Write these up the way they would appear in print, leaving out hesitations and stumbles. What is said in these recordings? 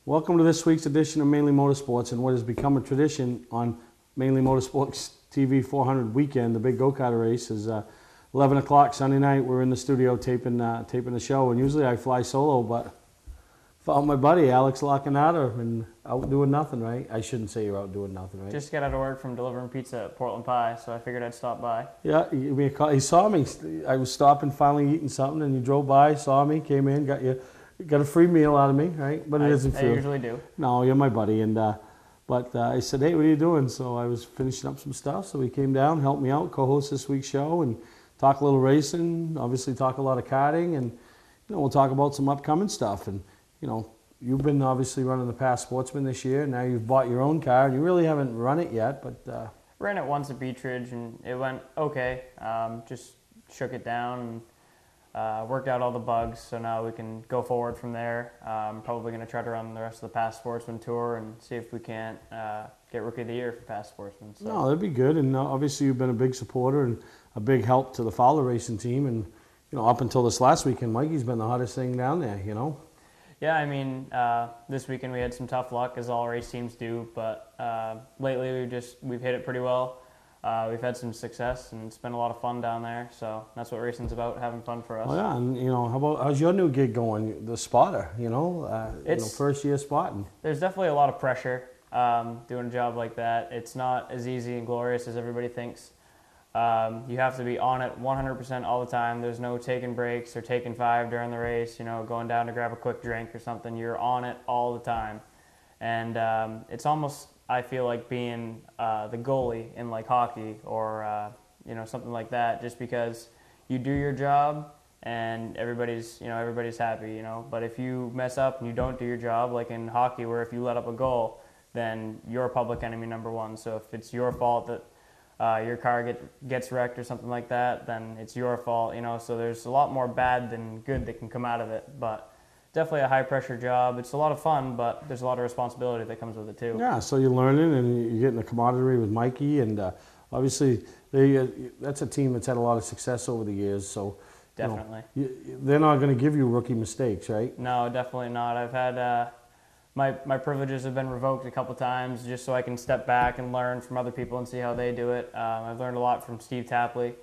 Welcome to this week's edition of Mainly Motorsports and what has become a tradition on Mainly Motorsports TV 400 weekend. The big go-kart race is 11 o'clock Sunday night. We're in the studio taping the show, and usually I fly solo, but found my buddy Alex Lacanato and out doing nothing, right? I shouldn't say you're out doing nothing, right? Just got out of work from delivering pizza at Portland Pie, so I figured I'd stop by. Yeah, he saw me. I was stopping, finally eating something, and you drove by, saw me, came in, got a free meal out of me, right? But it isn't free. I usually do. No, you're my buddy, and but I said, hey, what are you doing? So I was finishing up some stuff, so he came down, helped me out, co-host this week's show, and talk a little racing, obviously talk a lot of karting, and we'll talk about some upcoming stuff. And you've been obviously running the Past Sportsman this year. Now you've bought your own car, and you really haven't run it yet, but ran it once at Beach Ridge, and it went okay. Just shook it down and worked out all the bugs, so now we can go forward from there. I'm probably going to try to run the rest of the Past Sportsman Tour and see if we can't get Rookie of the Year for Past Sportsman. So. No, that'd be good, and obviously you've been a big supporter and a big help to the Fowler Racing team, and up until this last weekend, Mikey's been the hottest thing down there, Yeah, I mean, this weekend we had some tough luck, as all race teams do, but lately we've hit it pretty well. We've had some success, and it's been a lot of fun down there, so that's what racing's about, having fun for us. Oh yeah, and how's your new gig going, the spotter, first year spotting? There's definitely a lot of pressure doing a job like that. It's not as easy and glorious as everybody thinks. You have to be on it 100% all the time. There's no taking breaks or taking 5 during the race, going down to grab a quick drink or something. You're on it all the time. And it's almost, I feel like, being the goalie in like hockey or something like that, just because you do your job and everybody's happy, But if you mess up and you don't do your job, like in hockey where if you let up a goal, then you're public enemy number one. So if it's your fault that your car gets wrecked or something like that, then it's your fault, So there's a lot more bad than good that can come out of it. But definitely a high-pressure job. It's a lot of fun, but there's a lot of responsibility that comes with it, too. Yeah, so you're learning and you're getting a camaraderie with Mikey, and obviously that's a team that's had a lot of success over the years. So definitely. They're not going to give you rookie mistakes, right? No, definitely not. I've had... My privileges have been revoked a couple times just so I can step back and learn from other people and see how they do it. I've learned a lot from Steve Tapley,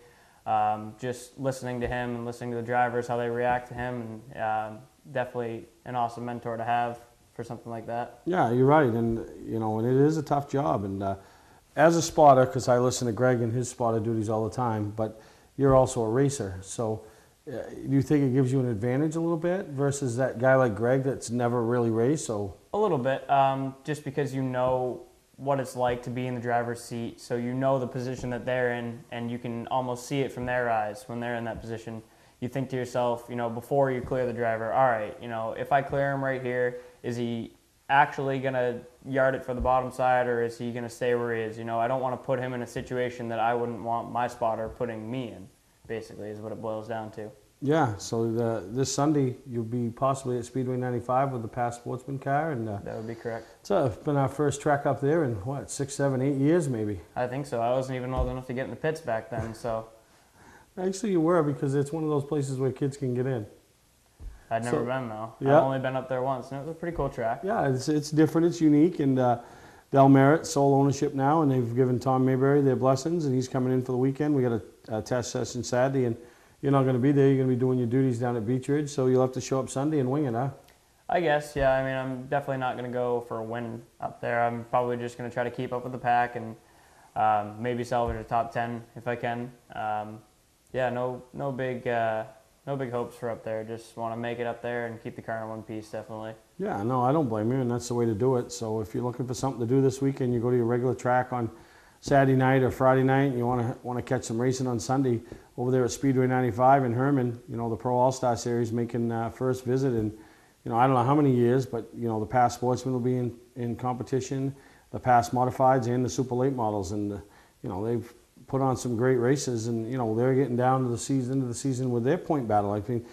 just listening to him and listening to the drivers, how they react to him, and definitely an awesome mentor to have for something like that. Yeah, you're right, and and it is a tough job. And as a spotter, because I listen to Greg and his spotter duties all the time, but you're also a racer, so. Do you think it gives you an advantage a little bit versus that guy like Greg that's never really raced? So a little bit, just because you know what it's like to be in the driver's seat, so you know the position that they're in, and you can almost see it from their eyes when they're in that position. You think to yourself, before you clear the driver, all right, if I clear him right here, is he actually going to yard it for the bottom side, or is he going to stay where he is? I don't want to put him in a situation that I wouldn't want my spotter putting me in. Basically, is what it boils down to. Yeah, so this Sunday you'll be possibly at Speedway 95 with the Past Sportsman car, and that would be correct. It's been our first track up there in 6, 7, 8 years maybe. I think so. I wasn't even old enough to get in the pits back then, so. Actually, you were, because it's one of those places where kids can get in. I'd never been though. Yeah. I've only been up there once, and it was a pretty cool track. Yeah, it's different, it's unique, and Del Merritt sole ownership now, and they've given Tom Mayberry their blessings, and he's coming in for the weekend. We got a test session Saturday, and you're not going to be there. You're going to be doing your duties down at Beach Ridge, so you'll have to show up Sunday and wing it, huh? I guess, yeah. I mean, I'm definitely not going to go for a win up there. I'm probably just going to try to keep up with the pack and maybe salvage a top 10 if I can. Yeah, no big hopes for up there. Just want to make it up there and keep the car in one piece, definitely. Yeah, no, I don't blame you, and that's the way to do it. So if you're looking for something to do this weekend, you go to your regular track on Saturday night or Friday night, and you want to catch some racing on Sunday over there at Speedway 95 in Herman, the Pro All-Star Series making first visit in, I don't know how many years, but, the Past Sportsmen will be in competition, the Past Modifieds and the Super Late Models, and, they've put on some great races, and, they're getting down to into the season with their point battle. I think,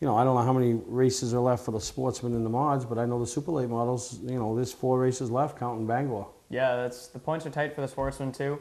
I don't know how many races are left for the Sportsmen and the Mods, but I know the Super Late Models, there's 4 races left counting Bangor. Yeah, the points are tight for the Sportsmen too,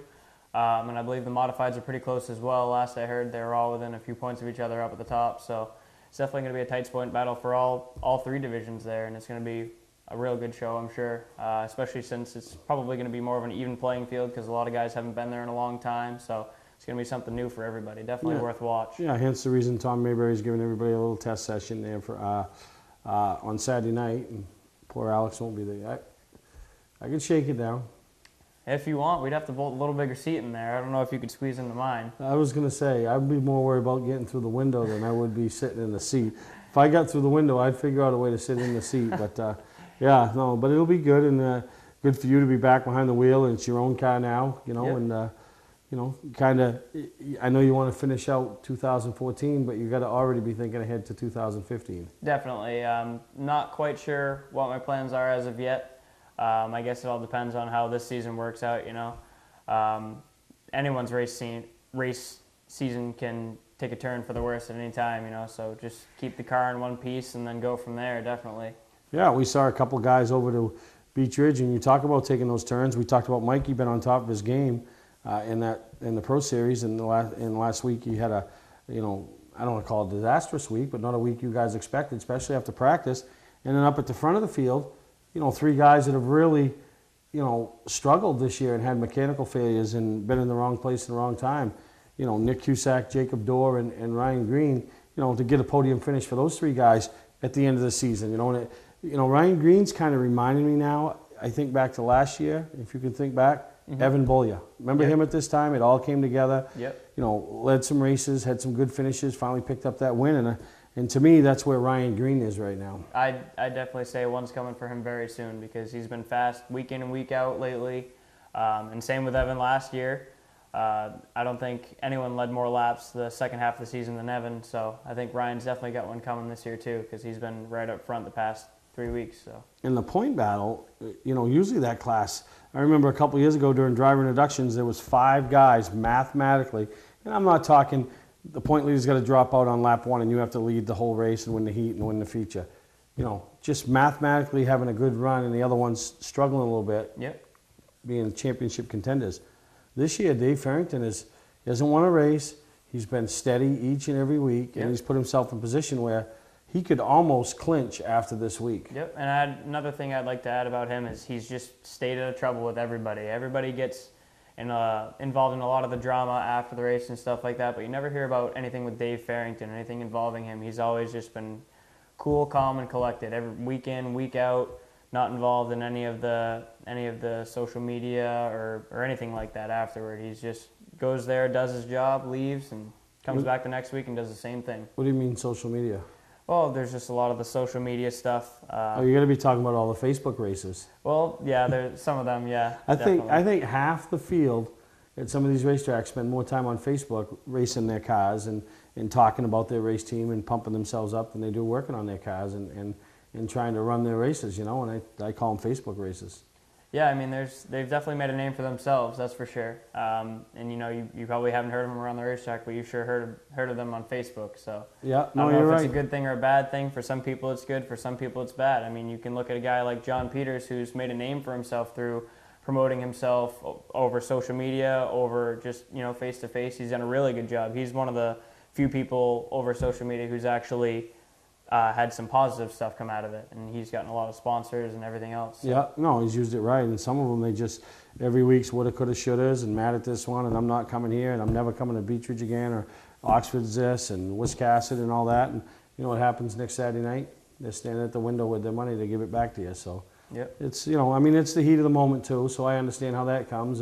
and I believe the Modifieds are pretty close as well. Last I heard, they were all within a few points of each other up at the top, so it's definitely going to be a tight point battle for all 3 divisions there, and it's going to be a real good show, I'm sure, especially since it's probably going to be more of an even playing field because a lot of guys haven't been there in a long time. So it's going to be something new for everybody. Definitely worth watch. Yeah, hence the reason Tom Mayberry's giving everybody a little test session there for on Saturday night. And poor Alex won't be there. I can shake it down. If you want, we'd have to bolt a little bigger seat in there. I don't know if you could squeeze into mine. I was going to say, I'd be more worried about getting through the window than I would be sitting in the seat. If I got through the window, I'd figure out a way to sit in the seat. But yeah, no, but it'll be good, and good for you to be back behind the wheel, and it's your own car now, you know, and you know, kind of, I know you want to finish out 2014, but you got to already be thinking ahead to 2015. Definitely. Not quite sure what my plans are as of yet. I guess it all depends on how this season works out, you know. Anyone's race season can take a turn for the worse at any time, you know, so just keep the car in one piece and then go from there, definitely. Yeah, we saw a couple guys over to Beach Ridge, and you talk about taking those turns. We talked about Mikey been on top of his game in the Pro Series, and last week he had a, you know, I don't want to call it a disastrous week, but not a week you guys expected, especially after practice. And then up at the front of the field, you know, 3 guys that have really, you know, struggled this year and had mechanical failures and been in the wrong place at the wrong time. You know, Nick Cusack, Jacob Dorr, and Ryan Green, you know, to get a podium finish for those 3 guys at the end of the season. You know, and Ryan Green's kind of reminding me now, I think back to last year, if you can think back, Evan Bollier. Remember him at this time? It all came together. Yep. You know, led some races, had some good finishes, finally picked up that win. And to me, that's where Ryan Green is right now. I'd definitely say one's coming for him very soon because he's been fast week in and week out lately. And same with Evan last year. I don't think anyone led more laps the second half of the season than Evan. So I think Ryan's definitely got one coming this year too because he's been right up front the past 3 weeks. So in the point battle, you know, usually that class, I remember a couple years ago during driver introductions, there was 5 guys mathematically, and I'm not talking the point leader's got to drop out on lap 1 and you have to lead the whole race and win the heat and win the feature. You know, just mathematically having a good run and the other one's struggling a little bit, being championship contenders. This year, Dave Farrington doesn't want to race. He's been steady each and every week, and he's put himself in a position where he could almost clinch after this week. Yep, and another thing I'd like to add about him is he's just stayed out of trouble with everybody. Everybody gets involved in a lot of the drama after the race and stuff like that, but you never hear about anything with Dave Farrington, anything involving him. He's always just been cool, calm, and collected. Every week in, week out, not involved in any of the social media or anything like that afterward. He's just goes there, does his job, leaves, and comes back the next week and does the same thing. What do you mean social media? Well, there's just a lot of the social media stuff. You're going to be talking about all the Facebook races. Well, yeah, there's some of them, yeah. I think half the field at some of these racetracks spend more time on Facebook racing their cars and talking about their race team and pumping themselves up than they do working on their cars and trying to run their races, you know, and I call them Facebook races. Yeah, I mean, they've definitely made a name for themselves, that's for sure. And you know, you probably haven't heard of them around the racetrack, but you sure heard of them on Facebook. So yeah, I don't know if it's a good thing or a bad thing. For some people, it's good. For some people, it's bad. I mean, you can look at a guy like John Peters, who's made a name for himself through promoting himself over social media, over just, you know, face to face. He's done a really good job. He's one of the few people over social media who's actually had some positive stuff come out of it, and he's gotten a lot of sponsors and everything else. So. Yeah, no, he's used it right, and some of them, they just, every week's woulda, coulda, shouldas, and mad at this one, and I'm not coming here, and I'm never coming to Beach Ridge again, or Oxford's this, and Wiscasset, and all that, and you know what happens next Saturday night? They're standing at the window with their money to give it back to you, so. Yep. It's, you know, I mean, it's the heat of the moment too, so I understand how that comes,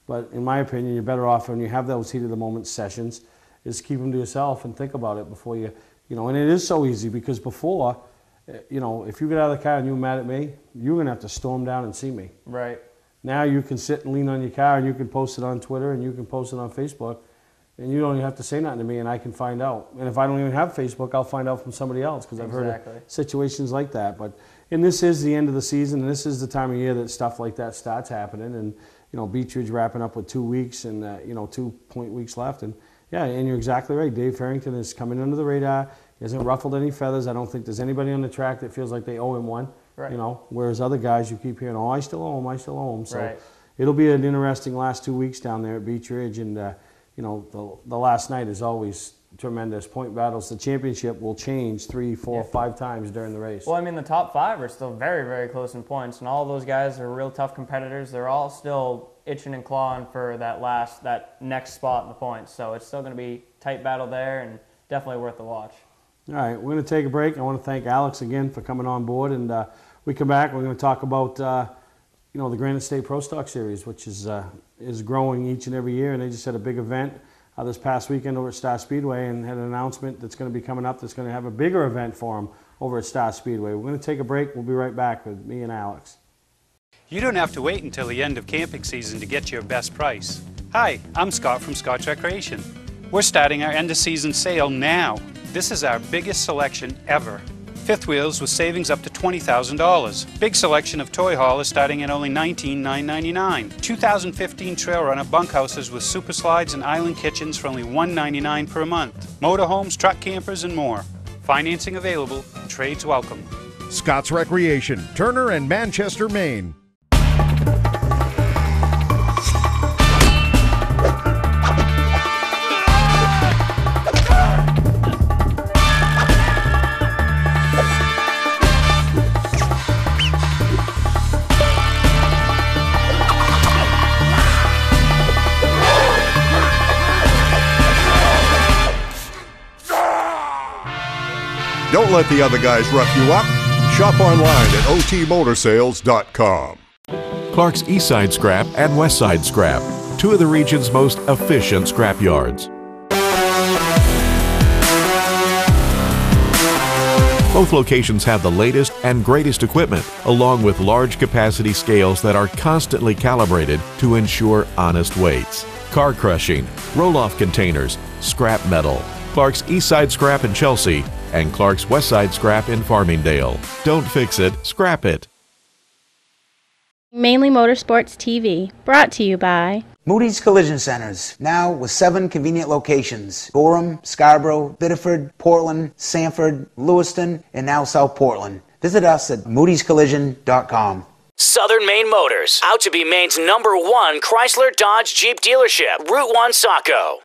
but in my opinion, you're better off when you have those heat of the moment sessions, is keep them to yourself and think about it before you know, and it is so easy because before, you know, if you get out of the car and you're mad at me, you're going to have to storm down and see me. Right. Now you can sit and lean on your car and you can post it on Twitter and you can post it on Facebook and you don't even have to say nothing to me and I can find out. And if I don't even have Facebook, I'll find out from somebody else because I've heard of situations like that. And this is the end of the season and this is the time of year that stuff like that starts happening. And, you know, Beach Ridge wrapping up with 2 weeks and, you know, 2 weeks left. And yeah, and you're exactly right. Dave Farrington is coming under the radar. He hasn't ruffled any feathers. I don't think there's anybody on the track that feels like they owe him one. Right. You know, whereas other guys, you keep hearing, oh, I still owe him, I still owe him. So it'll be an interesting last 2 weeks down there at Beach Ridge. And, you know, the last night is always tremendous. Point battles, the championship will change 3, 4, 5 times during the race. Well, I mean, the top 5 are still very, very close in points, and all those guys are real tough competitors. They're all still itching and clawing for that next spot in the points. So it's still going to be a tight battle there, and definitely worth the watch. All right, we're going to take a break. I want to thank Alex again for coming on board, and we come back. We're going to talk about the Granite State Pro Stock Series, which is growing each and every year, and they just had a big event this past weekend over at Star Speedway, and had an announcement that's going to be coming up that's going to have a bigger event for them over at Star Speedway. We're going to take a break. We'll be right back with me and Alex. You don't have to wait until the end of camping season to get your best price. Hi, I'm Scott from Scott's Recreation. We're starting our end of season sale now. This is our biggest selection ever. Fifth wheels with savings up to $20,000. Big selection of toy haulers starting at only $19,999. 2015 Trail Runner bunkhouses with super slides and island kitchens for only $199 per month. Motorhomes, truck campers, and more. Financing available. Trades welcome. Scott's Recreation, Turner and Manchester, Maine. Don't let the other guys rough you up. Shop online at otmotorsales.com. Clark's Eastside Scrap and Westside Scrap, two of the region's most efficient scrap yards. Both locations have the latest and greatest equipment, along with large capacity scales that are constantly calibrated to ensure honest weights. Car crushing, roll-off containers, scrap metal. Clark's Eastside Scrap in Chelsea and Clark's Westside Scrap in Farmingdale. Don't fix it, scrap it. Mainly Motorsports TV, brought to you by Moody's Collision Centers, now with 7 convenient locations: Gorham, Scarborough, Biddeford, Portland, Sanford, Lewiston, and now South Portland. Visit us at moodyscollision.com. Southern Maine Motors, out to be Maine's #1 Chrysler Dodge Jeep dealership, Route 1 Saco.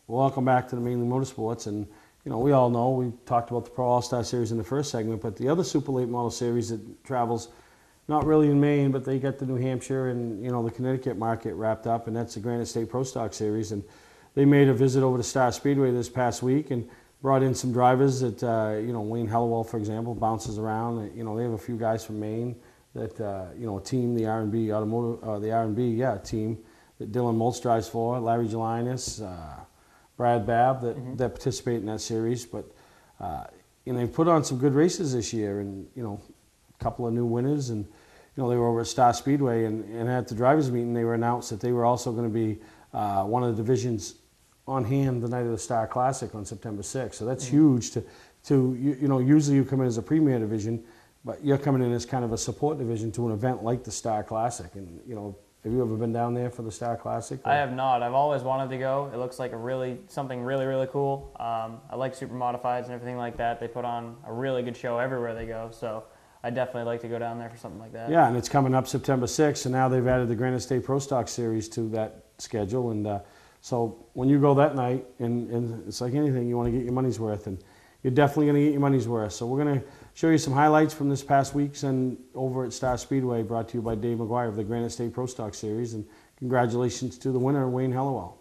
Welcome back to the Mainly Motorsports, and we all know, we talked about the Pro All-Star Series in the first segment, but the other Super Late Model Series that travels, not really in Maine, but they get the New Hampshire and the Connecticut market wrapped up, and that's the Granite State Pro Stock Series. And they made a visit over to Star Speedway this past week and brought in some drivers that Wayne Hellewell, for example, bounces around. They have a few guys from Maine that a team, the R&B Automotive, the R&B team that Dylan Moltz drives for, Larry Gelinas, Brad Babb that participate in that series. But they put on some good races this year, and a couple of new winners, and they were over at Star Speedway, and at the drivers meeting they were announced that they were also going to be one of the divisions on hand the night of the Star Classic on September 6th. So that's huge to usually you come in as a premier division, but you're coming in as kind of a support division to an event like the Star Classic. And have you ever been down there for the Star Classic? I have not. I've always wanted to go. It looks like something really, really cool. I like super modifieds and everything like that. They put on a really good show everywhere they go, so I'd definitely like to go down there for something like that. Yeah, and it's coming up September 6th, and now they've added the Granite State Pro Stock Series to that schedule. And so when you go that night, and it's like anything, you want to get your money's worth, and you're definitely going to get your money's worth. So we're going to show you some highlights from this past week's and over at Star Speedway, brought to you by Dave McGuire of the Granite State Pro Stock Series. And congratulations to the winner, Wayne Hellewell.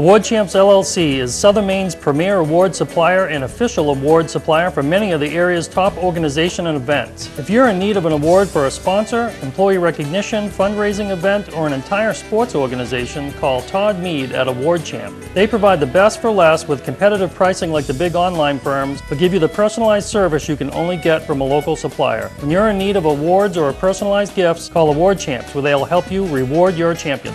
Award Champs LLC is Southern Maine's premier award supplier and official award supplier for many of the area's top organizations and events. If you're in need of an award for a sponsor, employee recognition, fundraising event, or an entire sports organization, call Todd Mead at Award Champ. They provide the best for less with competitive pricing like the big online firms, but give you the personalized service you can only get from a local supplier. When you're in need of awards or personalized gifts, call Award Champs, where they'll help you reward your champion.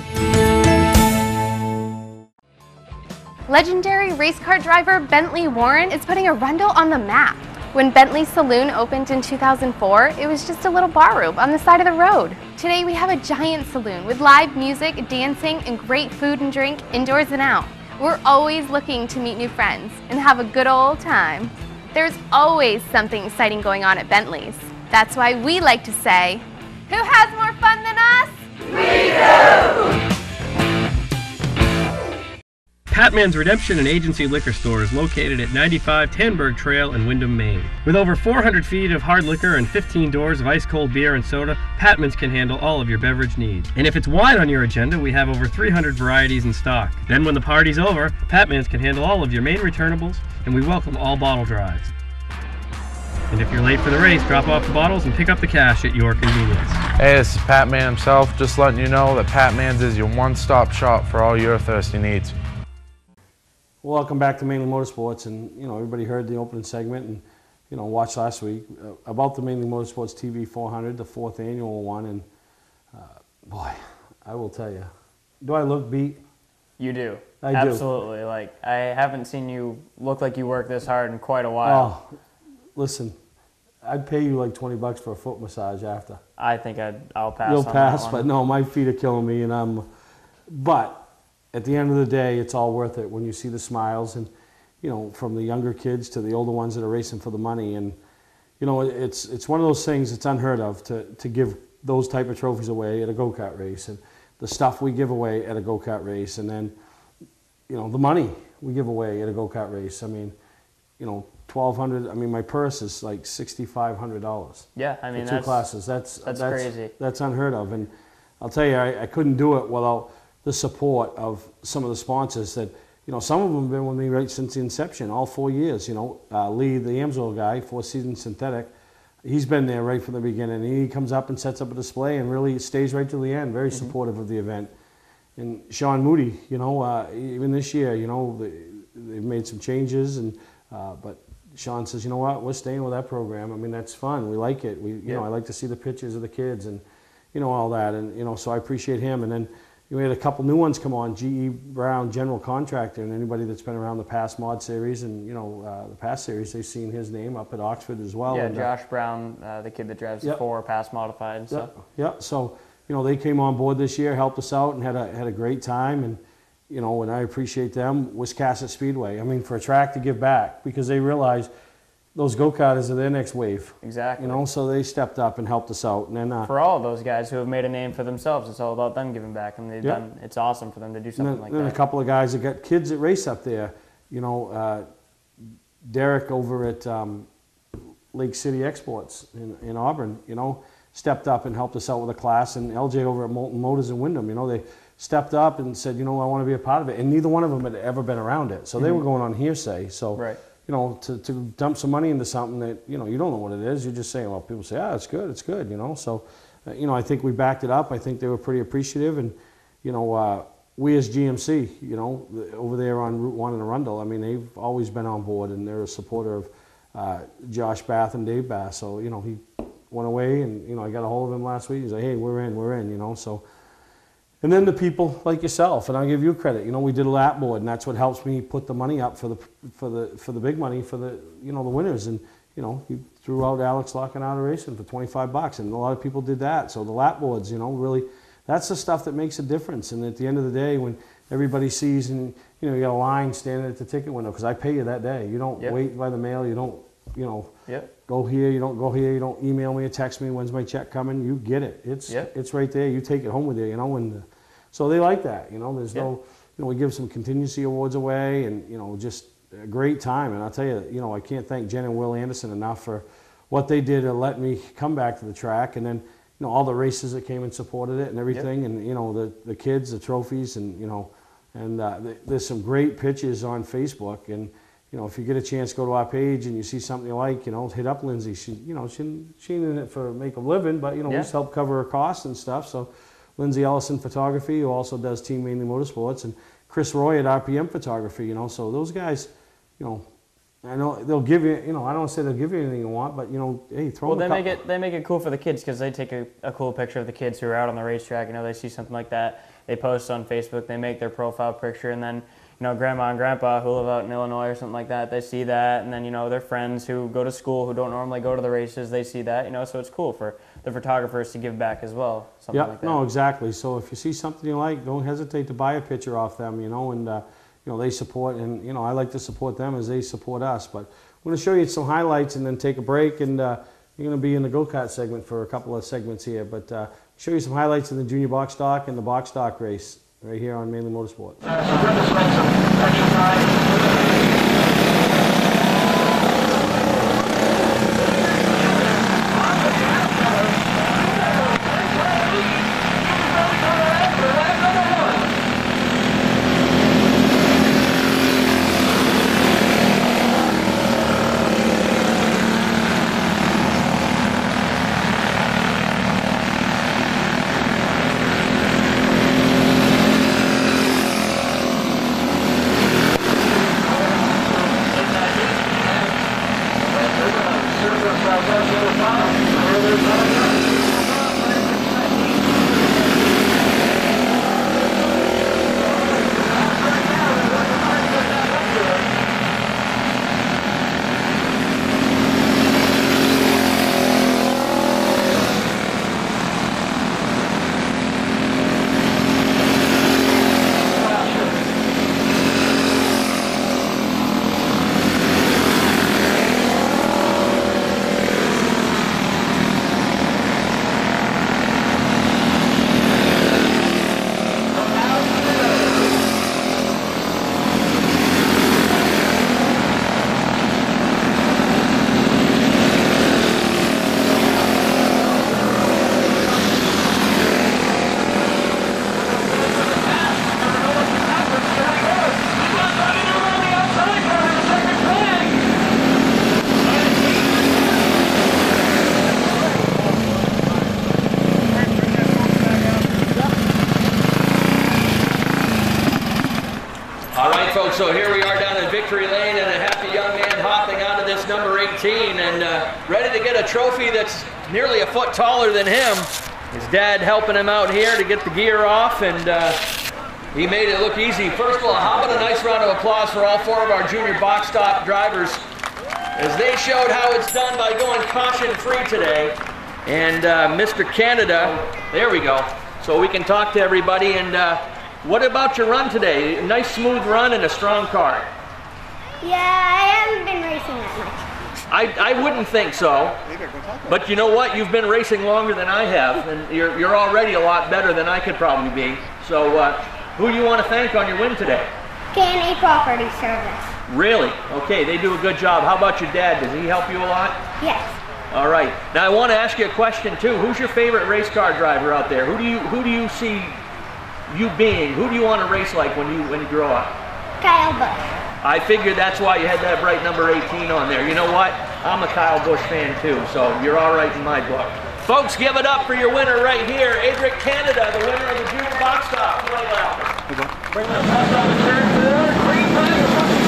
Legendary race car driver Bentley Warren is putting Arundel on the map. When Bentley's Saloon opened in 2004, it was just a little bar room on the side of the road. Today we have a giant saloon with live music, dancing, and great food and drink indoors and out. We're always looking to meet new friends and have a good old time. There's always something exciting going on at Bentley's. That's why we like to say, who has more fun than us? We do! Patman's Redemption and Agency Liquor Store is located at 95 Tanberg Trail in Windham, Maine. With over 400 feet of hard liquor and 15 doors of ice-cold beer and soda, Patman's can handle all of your beverage needs. And if it's wine on your agenda, we have over 300 varieties in stock. Then when the party's over, Patman's can handle all of your Maine returnables, and we welcome all bottle drives. And if you're late for the race, drop off the bottles and pick up the cash at your convenience. Hey, this is Pat Man himself, just letting you know that Pat Man's is your one-stop shop for all your thirsty needs. Welcome back to Mainly Motorsports, and everybody heard the opening segment and watched last week about the Mainly Motorsports TV 400, the 4th annual one, and boy, I will tell you, do I look beat? You do. I do. Absolutely. Like, I haven't seen you look like you work this hard in quite a while. Oh, listen, I'd pay you like $20 for a foot massage after. I think I'll pass. You'll on pass, that one. but no, my feet are killing me, but at the end of the day, it's all worth it when you see the smiles and, from the younger kids to the older ones that are racing for the money. And, it's one of those things that's unheard of to give those type of trophies away at a go-kart race, and the stuff we give away at a go-kart race, and then, the money we give away at a go-kart race. I mean, $1,200. I mean, my purse is like $6,500. Yeah, I mean, for two classes. That's crazy. That's unheard of. And I'll tell you, I couldn't do it without the support of some of the sponsors that, some of them have been with me right since the inception, all 4 years. Lee, the Amsoil guy, 4 Seasons Synthetic, he's been there right from the beginning. He comes up and sets up a display and really stays right to the end, very supportive of the event. And Sean Moody, even this year, they've made some changes, but Sean says, you know what, we're staying with that program. I mean, that's fun. We like it. I like to see the pictures of the kids and, all that. And, so I appreciate him. And then, we had a couple new ones come on, G.E. Brown, General Contractor, and anybody that's been around the past mod series and, the past series, they've seen his name up at Oxford as well. Yeah, and, Josh Brown, the kid that drives the 4 past modified and stuff. Yeah, so, they came on board this year, helped us out, and had a great time. And, and I appreciate them. Wiscasset Speedway, I mean, for a track to give back, because they realize those go-karters are their next wave. Exactly. So they stepped up and helped us out. And then for all of those guys who have made a name for themselves, it's all about them giving back, and they've done. It's awesome for them to do something like that. And a couple of guys that got kids that race up there. Derek over at Lake City Exports in Auburn, stepped up and helped us out with a class, and LJ over at Molten Motors in Windham, they stepped up and said, I want to be a part of it. And neither one of them had ever been around it, so they were going on hearsay. So. Right. To dump some money into something that, you don't know what it is. You're just saying, well, people say, it's good, So, I think we backed it up. I think they were pretty appreciative. And, we as GMC, over there on Route 1 in Arundel, I mean, they've always been on board, and they're a supporter of Josh Bath and Dave Bath. So, he went away, and, I got a hold of him last week. He's like, hey, we're in, so. And then the people like yourself, and I'll give you credit. We did a lap board, and that's what helps me put the money up for the big money for the the winners. And he threw out Alex Lockenauer Racing for $25, and a lot of people did that. So the lap boards, really, that's the stuff that makes a difference. And at the end of the day, when everybody sees and you got a line standing at the ticket window, because I pay you that day. You don't wait by the mail. You don't go here. You don't go here. You don't email me or text me when's my check coming. You get it. It's right there. You take it home with you. And so they like that. There's no. We give some contingency awards away, and just a great time. And I'll tell you, I can't thank Jen and Will Anderson enough for what they did to let me come back to the track, and then all the races that came and supported it and everything, and the kids, the trophies, and And there's some great pictures on Facebook. And if you get a chance, go to our page and you see something you like, hit up Lindsay. She in it for make a living, but we just help cover her costs and stuff. So Lindsay Ellison Photography, who also does Team Mainly Motorsports, and Chris Roy at RPM Photography. So those guys, I know they'll give you, I don't want to say they'll give you anything you want, but hey, throw them. Well, they make it cool for the kids because they take a cool picture of the kids who are out on the racetrack. They see something like that, they post on Facebook, they make their profile picture, and then grandma and grandpa who live out in Illinois or something like that, they see that, and then their friends who go to school who don't normally go to the races, they see that, so it's cool for the photographers to give back as well. Something like that. No, exactly. So if you see something you like, don't hesitate to buy a picture off them, and they support, and I like to support them as they support us. But I'm going to show you some highlights and then take a break, and you're going to be in the go-kart segment for a couple of segments here. But show you some highlights in the junior box stock and the box stock race right here on Mainly Motorsports. So here we are down in Victory Lane, and a happy young man hopping out of this number 18 and ready to get a trophy that's nearly a foot taller than him. His dad helping him out here to get the gear off, and he made it look easy. First of all, how about a nice round of applause for all four of our junior box stock drivers as they showed how it's done by going caution-free today. And Mr. Canada, there we go. So we can talk to everybody. And what about your run today? A nice smooth run and a strong car. Yeah, I haven't been racing that much. I wouldn't think so. But you know what? You've been racing longer than I have, and you're already a lot better than I could probably be. So who do you want to thank on your win today? K&A Property Service. Really? Okay, they do a good job. How about your dad? Does he help you a lot? Yes. All right. Now I want to ask you a question too. Who's your favorite race car driver out there? Who do you see you being? Who do you want to race like when you grow up? Kyle Busch. I figured that's why you had that bright number 18 on there. You know what? I'm a Kyle Busch fan too, so you're all right in my book. Folks, give it up for your winner right here, Adric Canada, the winner of the junior box stop. Play loud. Bring the bus on the turn to the green flag. Green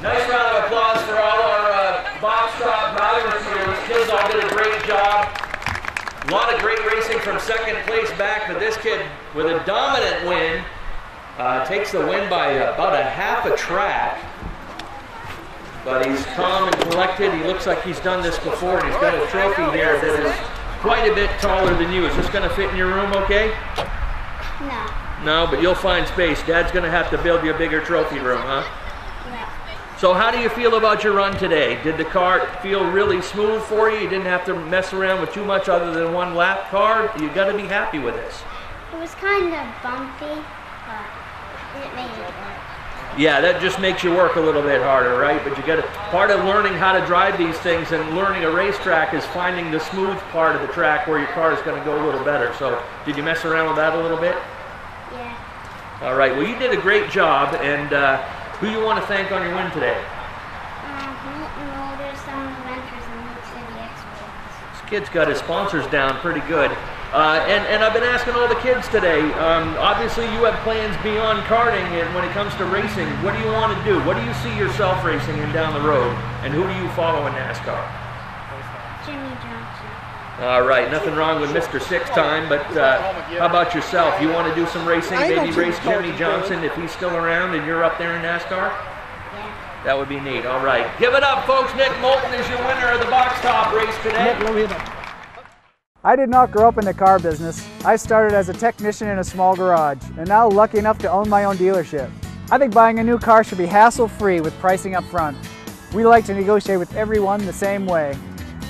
Nice round of applause for all our box stop drivers here. These kids all did a great job. A lot of great racing from second place back, but this kid with a dominant win takes the win by about a half a track. But he's calm and collected. He looks like he's done this before, and he's got a trophy here that is quite a bit taller than you. Is this going to fit in your room okay? No. No, but you'll find space. Dad's going to have to build you a bigger trophy room, huh? Yeah. So how do you feel about your run today? Did the car feel really smooth for you? You didn't have to mess around with too much other than one lap car? You got to be happy with this. It was kind of bumpy, but it made it work. Yeah, that just makes you work a little bit harder, right? But you got to, part of learning how to drive these things and learning a racetrack is finding the smooth part of the track where your car is going to go a little better. So did you mess around with that a little bit? Yeah. All right, well, you did a great job, and who you want to thank on your win today? Milton Motors, some of the renters, and League City Exports. This kid's got his sponsors down pretty good. And I've been asking all the kids today, obviously you have plans beyond karting, and when it comes to racing, what do you want to do? What do you see yourself racing in down the road, and who do you follow in NASCAR? Jimmy Johnson. All right, nothing wrong with Mr. Six Time, but how about yourself? You want to do some racing, maybe race Jimmy Johnson if he's still around and you're up there in NASCAR? Yeah. That would be neat. All right, give it up, folks. Nick Moulton is your winner of the box top race today. I did not grow up in the car business. I started as a technician in a small garage, and now lucky enough to own my own dealership. I think buying a new car should be hassle-free with pricing up front. We like to negotiate with everyone the same way.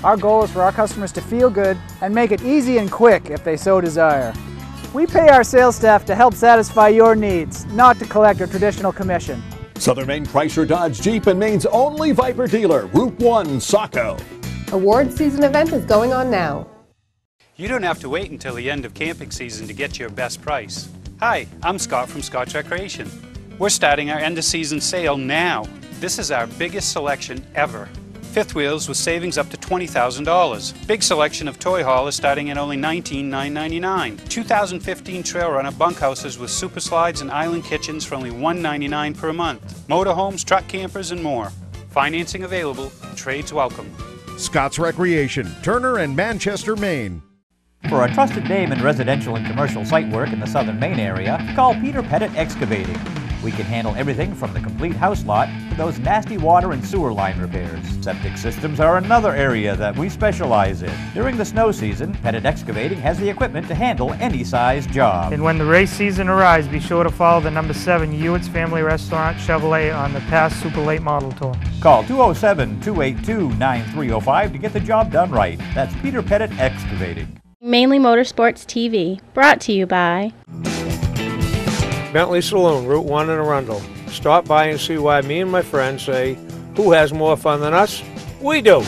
Our goal is for our customers to feel good and make it easy and quick if they so desire. We pay our sales staff to help satisfy your needs, not to collect a traditional commission. Southern Maine Chrysler Dodge Jeep and Maine's only Viper dealer, Route 1, Saco. Award season event is going on now. You don't have to wait until the end of camping season to get your best price. Hi, I'm Scott from Scotch Recreation. We're starting our end of season sale now. This is our biggest selection ever. Fifth wheels with savings up to $20,000. Big selection of toy haulers starting at only $19,999. 2015 Trail Runner bunkhouses with super slides and island kitchens for only $199 per month. Motorhomes, truck campers, and more. Financing available. Trades welcome. Scott's Recreation, Turner and Manchester, Maine. For a trusted name in residential and commercial site work in the Southern Maine area, call Peter Pettit Excavating. We can handle everything from the complete house lot to those nasty water and sewer line repairs. Septic systems are another area that we specialize in. During the snow season, Pettit Excavating has the equipment to handle any size job. And when the race season arrives, be sure to follow the number 7 Hewitt's Family Restaurant Chevrolet on the past Super Late Model Tour. Call 207-282-9305 to get the job done right. That's Peter Pettit Excavating. Mainely Motorsports TV, brought to you by Bentley Saloon, Route 1 in Arundel. Stop by and see why me and my friends say, who has more fun than us? We do.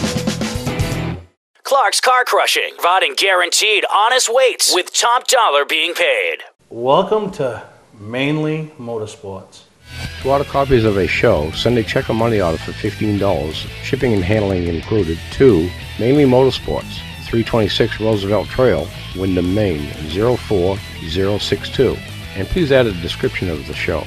Clark's Car Crushing, providing guaranteed honest weights with top dollar being paid. Welcome to Mainely Motorsports. To order copies of a show, send a check or money order for $15, shipping and handling included, to Mainely Motorsports, 326 Roosevelt Trail, Windham, Maine, 04062. And please add a description of the show.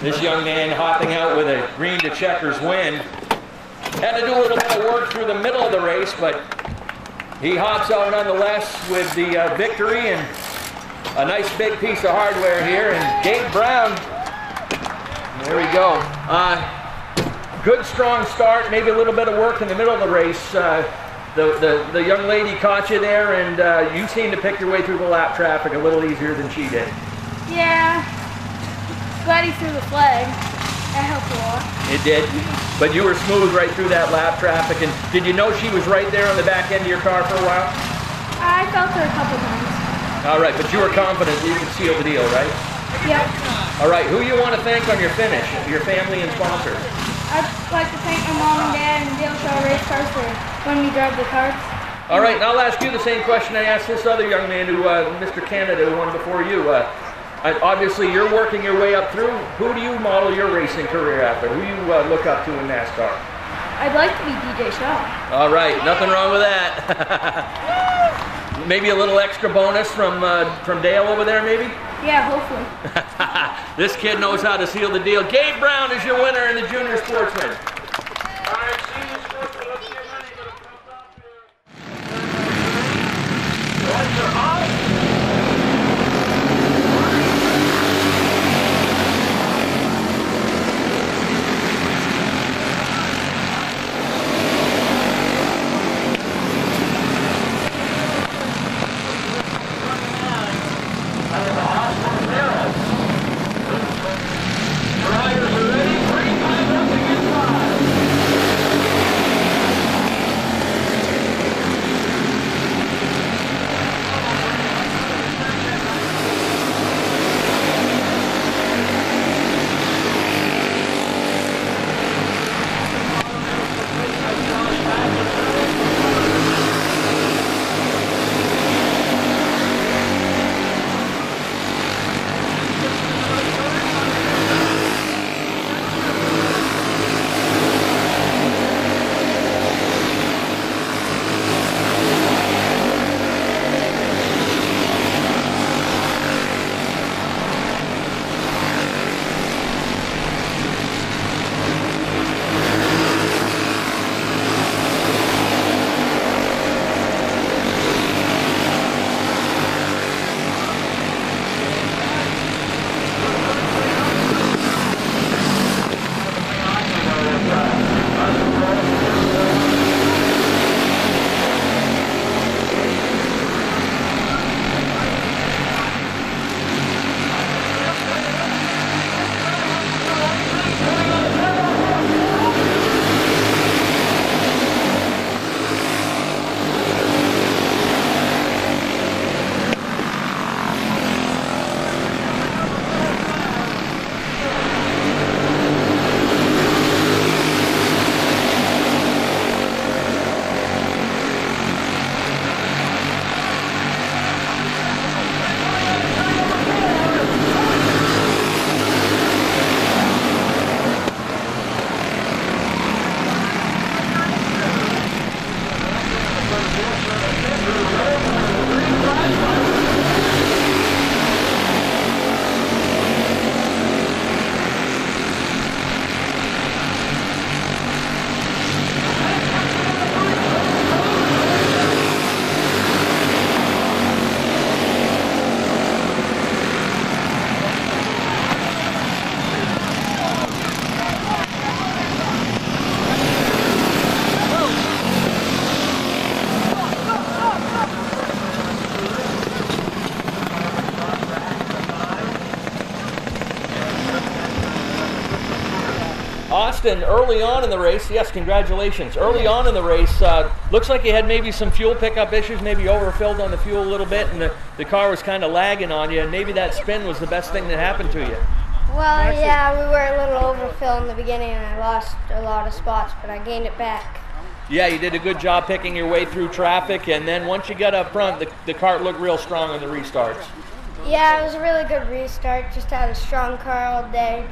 This young man hopping out with a green to checkers win. Had to do a little bit of work through the middle of the race, but he hops out nonetheless with the victory and a nice big piece of hardware here. And Gabe Brown, there we go. Good strong start, maybe a little bit of work in the middle of the race. The young lady caught you there, and you seemed to pick your way through the lap traffic a little easier than she did. Yeah, glad he threw the flag. That helped a lot. It did, but you were smooth right through that lap traffic. And did you know she was right there on the back end of your car for a while? I felt her a couple times. All right, but you were confident that you could seal the deal, right? Yep. All right, who you want to thank on your finish, your family and sponsors? I'd like to thank my mom and dad and Dale Shaw Race Cars for letting me drive the carts. All right, and I'll ask you the same question I asked this other young man, Mr. Canada, who won before you. Obviously, you're working your way up through. Who do you model your racing career after? Who do you look up to in NASCAR? I'd like to be DJ Shaw. All right, nothing wrong with that. Maybe a little extra bonus from Dale over there, maybe? Yeah, hopefully. This kid knows how to seal the deal. Gabe Brown is your winner in the Junior Sportsman. Austin, early on in the race, yes, congratulations. Early on in the race, looks like you had maybe some fuel pickup issues, maybe overfilled on the fuel a little bit, and the car was kind of lagging on you, and maybe that spin was the best thing that happened to you. Well, yeah, we were a little overfilled in the beginning, and I lost a lot of spots, but I gained it back. Yeah, you did a good job picking your way through traffic, and then once you got up front, the cart looked real strong on the restarts. Yeah, it was a really good restart. Just had a strong car all day.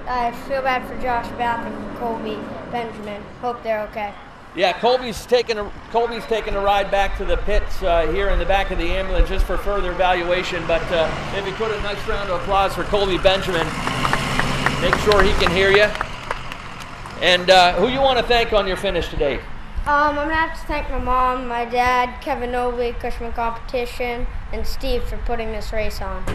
I feel bad for Josh Bath and Colby Benjamin. Hope they're okay. Yeah, Colby's taking a ride back to the pits here in the back of the ambulance just for further evaluation. But if you put a nice round of applause for Colby Benjamin, make sure he can hear you. And who you want to thank on your finish today? I'm going to have to thank my mom, my dad, Kevin Nobley, Cushman Competition, and Steve for putting this race on.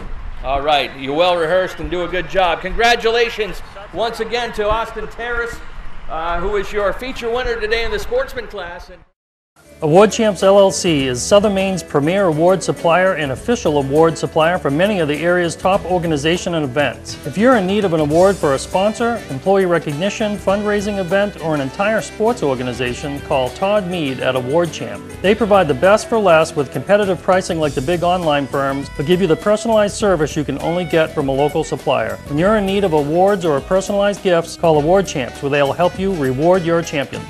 All right, you're well rehearsed and do a good job. Congratulations once again to Austin Terrace, who is your feature winner today in the sportsman class. Award Champs LLC is Southern Maine's premier award supplier and official award supplier for many of the area's top organizations and events. If you're in need of an award for a sponsor, employee recognition, fundraising event, or an entire sports organization, call Todd Mead at Award Champ. They provide the best for less with competitive pricing like the big online firms, but give you the personalized service you can only get from a local supplier. When you're in need of awards or personalized gifts, call Award Champs, where they'll help you reward your champion.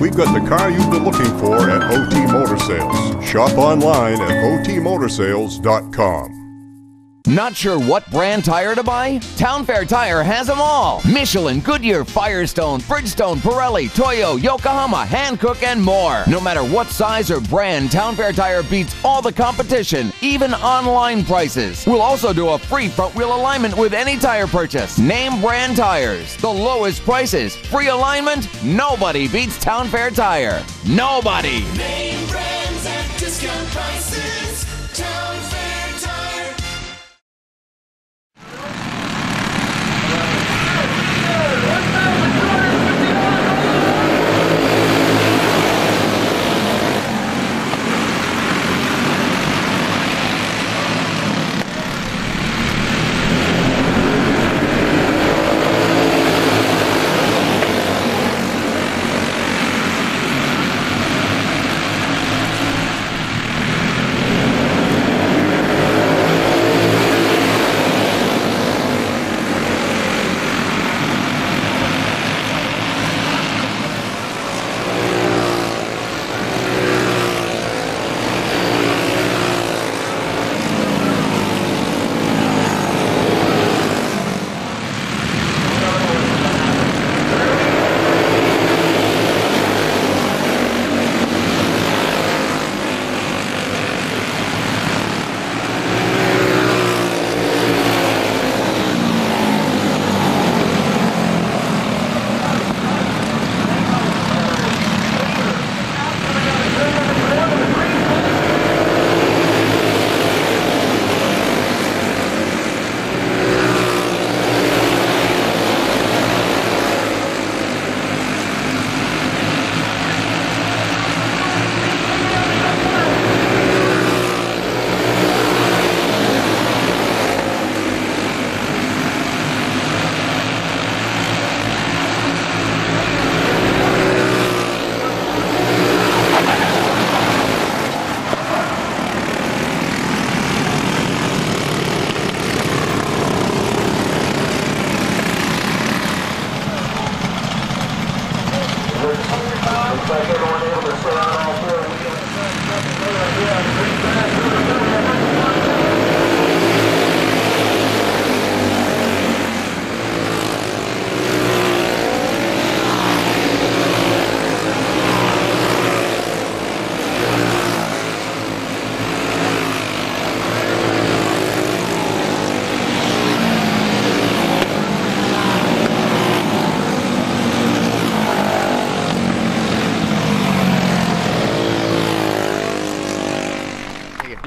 We've got the car you've been looking for at OT Motor Sales. Shop online at otmotorsales.com. Not sure what brand tire to buy? Town Fair Tire has them all. Michelin, Goodyear, Firestone, Bridgestone, Pirelli, Toyo, Yokohama, Hankook, and more. No matter what size or brand, Town Fair Tire beats all the competition, even online prices. We'll also do a free front wheel alignment with any tire purchase. Name brand tires, the lowest prices, free alignment. Nobody beats Town Fair Tire. Nobody. Name brands at discount prices. Town Fair Tire.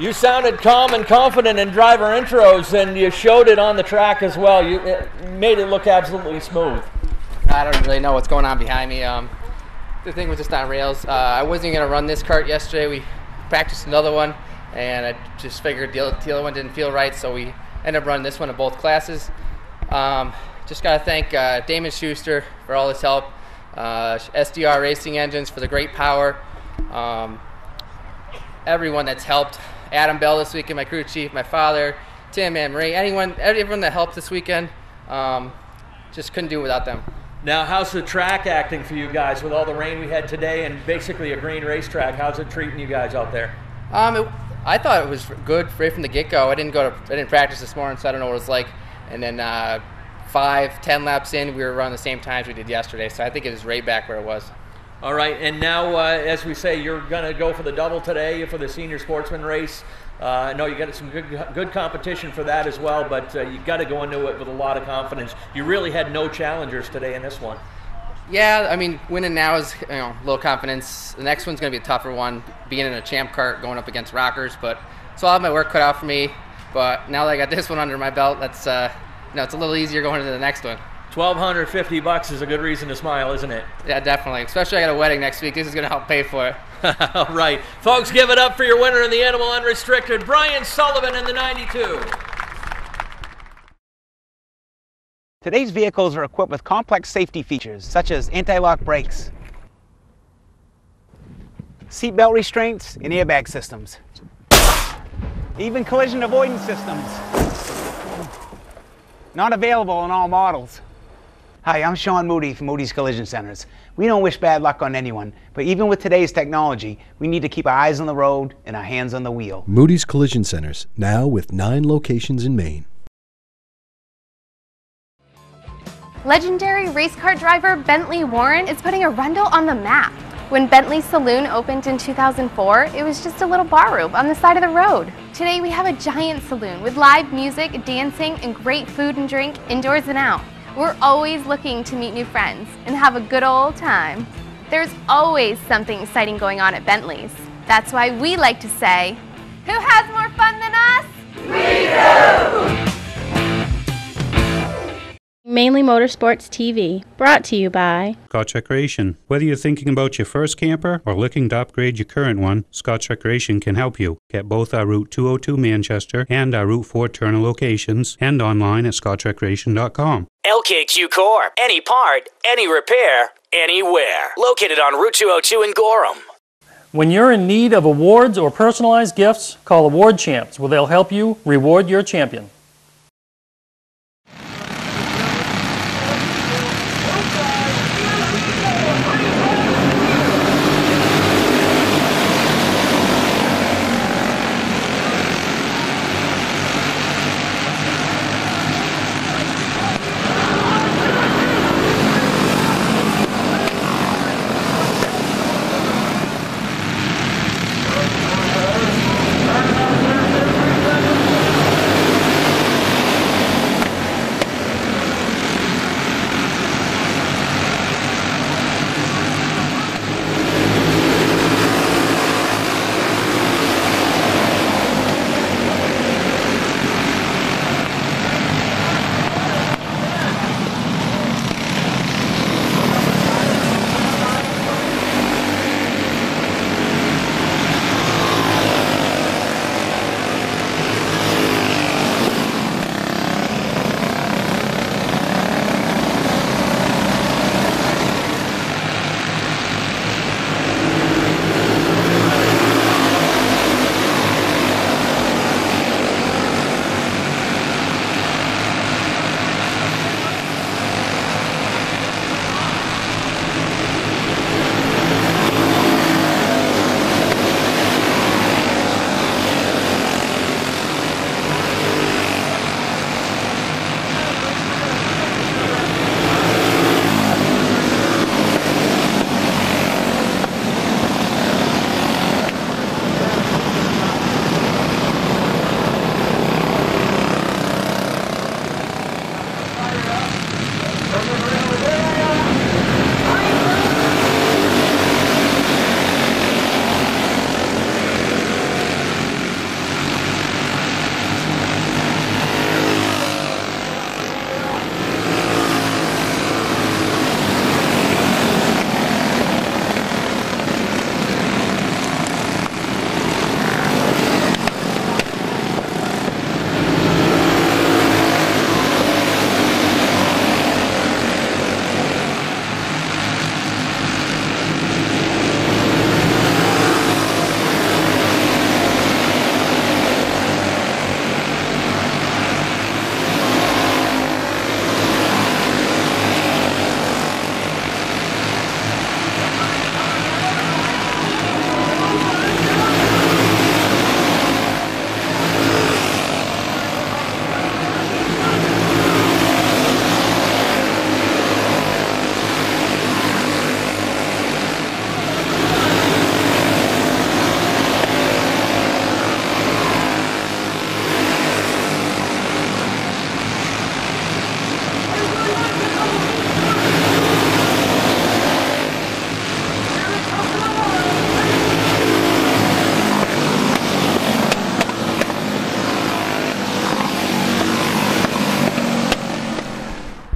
You sounded calm and confident in driver intros, and you showed it on the track as well. You made it look absolutely smooth. I don't really know what's going on behind me. The thing was just on rails. I wasn't going to run this kart yesterday. We practiced another one, and I just figured the other one didn't feel right, so we ended up running this one in both classes. Just got to thank Damon Schuster for all his help, SDR Racing Engines for the great power, everyone that's helped, Adam Bell this weekend, my crew chief, my father, Tim, Anne Marie, everyone that helped this weekend. Just couldn't do it without them. Now, how's the track acting for you guys with all the rain we had today and basically a green racetrack? How's it treating you guys out there? I thought it was good right from the get-go. I didn't practice this morning, so I don't know what it was like. And then 5-10 laps in, we were running the same times we did yesterday, so I think it was right back where it was. All right, and now, as we say, you're going to go for the double today for the senior sportsman race. I know you got some good competition for that as well, but you got to go into it with a lot of confidence. You really had no challengers today in this one. Yeah, I mean, winning now is a little confidence. The next one's going to be a tougher one, being in a champ kart going up against rockers. But so I'll have my work cut out for me. But now that I got this one under my belt, that's it's a little easier going into the next one. $1,250 is a good reason to smile, isn't it? Yeah, definitely. Especially I got a wedding next week. This is going to help pay for it. All right. Folks, give it up for your winner in the Animal Unrestricted, Brian Sullivan in the 92. Today's vehicles are equipped with complex safety features such as anti-lock brakes, seatbelt restraints, and airbag systems. Even collision avoidance systems. Not available in all models. Hi, I'm Sean Moody from Moody's Collision Centers. We don't wish bad luck on anyone, but even with today's technology, we need to keep our eyes on the road and our hands on the wheel. Moody's Collision Centers, now with 9 locations in Maine. Legendary race car driver Bentley Warren is putting Arundel on the map. When Bentley's Saloon opened in 2004, it was just a little bar room on the side of the road. Today we have a giant saloon with live music, dancing, and great food and drink indoors and out. We're always looking to meet new friends and have a good old time. There's always something exciting going on at Bentley's. That's why we like to say, who has more fun than us? We do! Mainly Motorsports TV, brought to you by Scotch Recreation. Whether you're thinking about your first camper or looking to upgrade your current one, Scotch Recreation can help you. Get both our Route 202 Manchester and our Route 4 Turner locations and online at scotchrecreation.com. LKQ Core. Any part, any repair, anywhere. Located on Route 202 in Gorham. When you're in need of awards or personalized gifts, call Award Champs, where they'll help you reward your champion.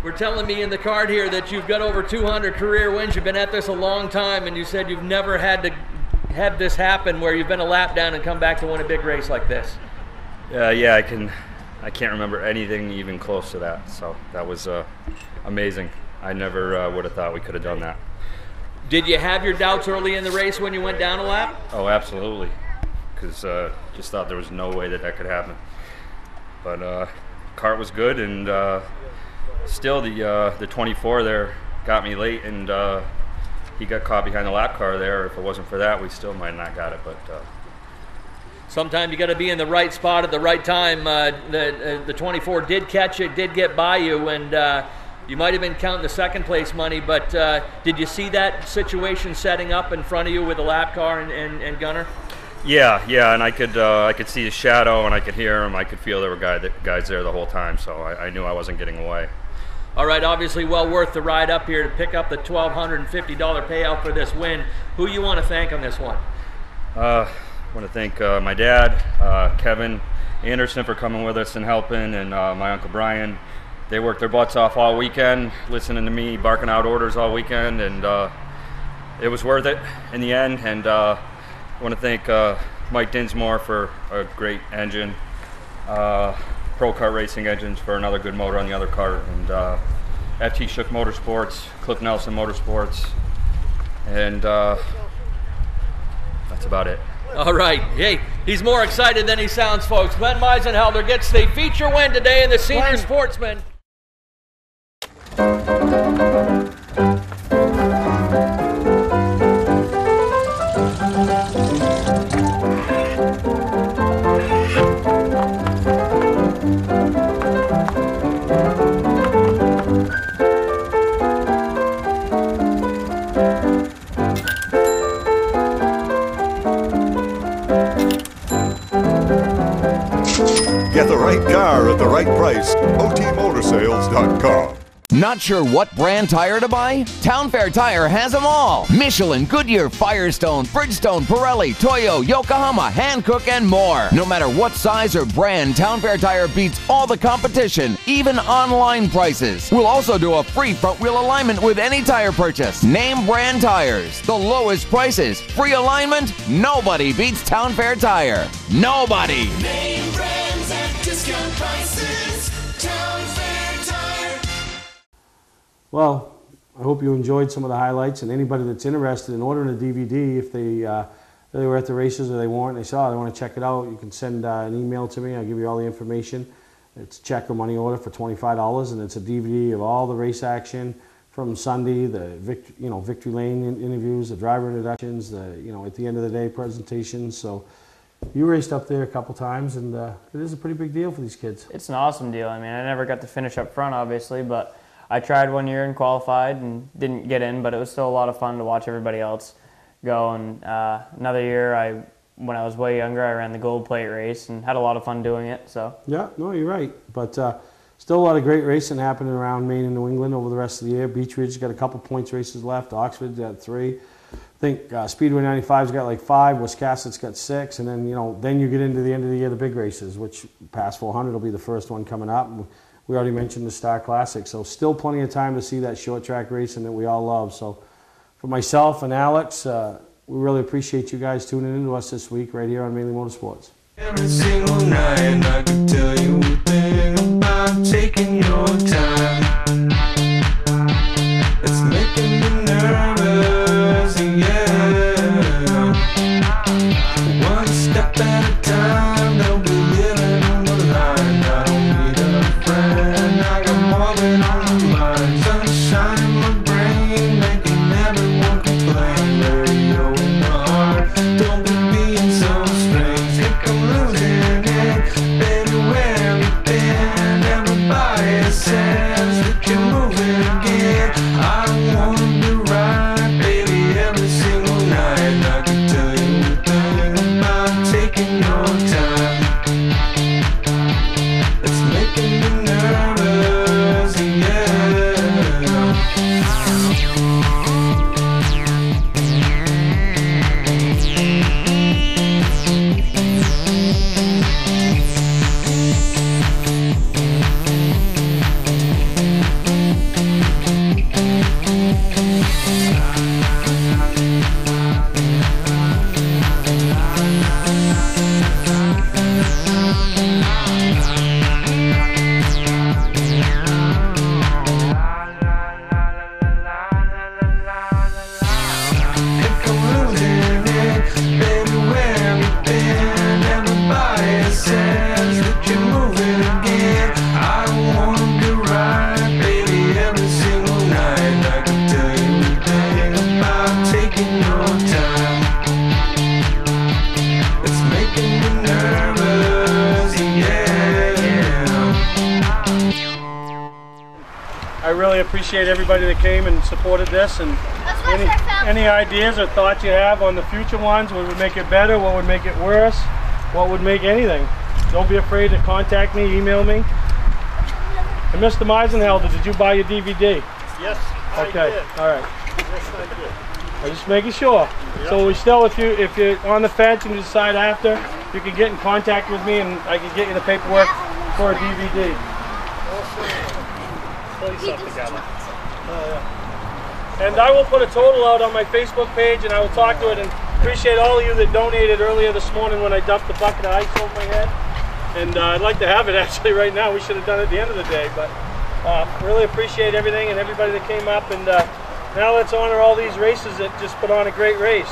were telling me in the card here that you've got over 200 career wins. You've been at this a long time, and you said you've never had this happen where you've been a lap down and come back to win a big race like this. Yeah, I can't remember anything even close to that. So that was amazing. I never would have thought we could have done that. Did you have your doubts early in the race when you went down a lap? Oh, absolutely. Because just thought there was no way that could happen. But kart was good, and still the 24 there got me late, and he got caught behind the lap car there. If it wasn't for that, we still might not got it. But sometimes you got to be in the right spot at the right time. The 24 did catch it, did get by you, and you might have been counting the second place money. But did you see that situation setting up in front of you with the lap car and Gunner? Yeah, and I could see his shadow, and I could hear him. I could feel there were guys there the whole time, so I knew I wasn't getting away. All right, obviously well worth the ride up here to pick up the $1,250 payout for this win. Who you want to thank on this one? I want to thank my dad, Kevin Anderson, for coming with us and helping, and my Uncle Brian. They worked their butts off all weekend, listening to me, barking out orders all weekend, and it was worth it in the end. And I want to thank Mike Dinsmore for a great engine, Pro Kart Racing engines for another good motor on the other kart, and FT Shook Motorsports, Cliff Nelson Motorsports, and that's about it. All right. Hey, he's more excited than he sounds, folks. Glenn Meisenhelder gets the feature win today in the Senior Sportsman. Get the right car at the right price. OTMotorsales.com. Not sure what brand tire to buy? Town Fair Tire has them all. Michelin, Goodyear, Firestone, Bridgestone, Pirelli, Toyo, Yokohama, Hankook, and more. No matter what size or brand, Town Fair Tire beats all the competition, even online prices. We'll also do a free front wheel alignment with any tire purchase. Name brand tires, the lowest prices, free alignment. Nobody beats Town Fair Tire. Nobody. Name brands at discount prices. Town Fair Tire. Well, I hope you enjoyed some of the highlights, and anybody that's interested in ordering a DVD, if they were at the races or they weren't, they saw it, they want to check it out, you can send an email to me. I'll give you all the information. It's a check or money order for $25, and it's a DVD of all the race action from Sunday, the Victory Lane interviews, the driver introductions, the at the end of the day presentations. So you raced up there a couple times, and it is a pretty big deal for these kids. It's an awesome deal. I mean, I never got to finish up front, obviously, but I tried one year and qualified and didn't get in, but it was still a lot of fun to watch everybody else go. And another year, when I was way younger, I ran the gold plate race and had a lot of fun doing it. So yeah, no, you're right. But still a lot of great racing happening around Maine and New England over the rest of the year. Beech Ridge got a couple points races left. Oxford's got 3. I think Speedway 95's got like 5. Wiscasset's got 6. And then then you get into the end of the year, the big races, which past 400 will be the first one coming up. We already mentioned the Star Classic, so still plenty of time to see that short track racing that we all love. So for myself and Alex, we really appreciate you guys tuning in to us this week right here on Mainely Motorsports. Every single night I could tell you a thing about taking your time. It's making me nervous, yeah. One step at a time, don't be living on the line. I don't need a friend, I got more than on my mind. Sunshine in my brain, making everyone complain. Radio in my heart, don't be being so strange. Think I'm losing it, baby, where have you been? Everybody says I really appreciate everybody that came and supported this, and any ideas or thoughts you have on the future ones, what would make it better, what would make it worse, what would make anything. Don't be afraid to contact me, email me. And Mr. Meisenhelder, did you buy your DVD? Yes, okay. I did. All right. Yes, I did. I'm just making sure. Yep. So we still, if you're on the fence and you decide after, you can get in contact with me and I can get you the paperwork for a DVD. Play something together. And I will put a total out on my Facebook page, and I will talk to it. And appreciate all of you that donated earlier this morning when I dumped the bucket of ice over my head. And I'd like to have it actually right now. We should have done it at the end of the day, but really appreciate everything and everybody that came up. And now let's honor all these races that just put on a great race.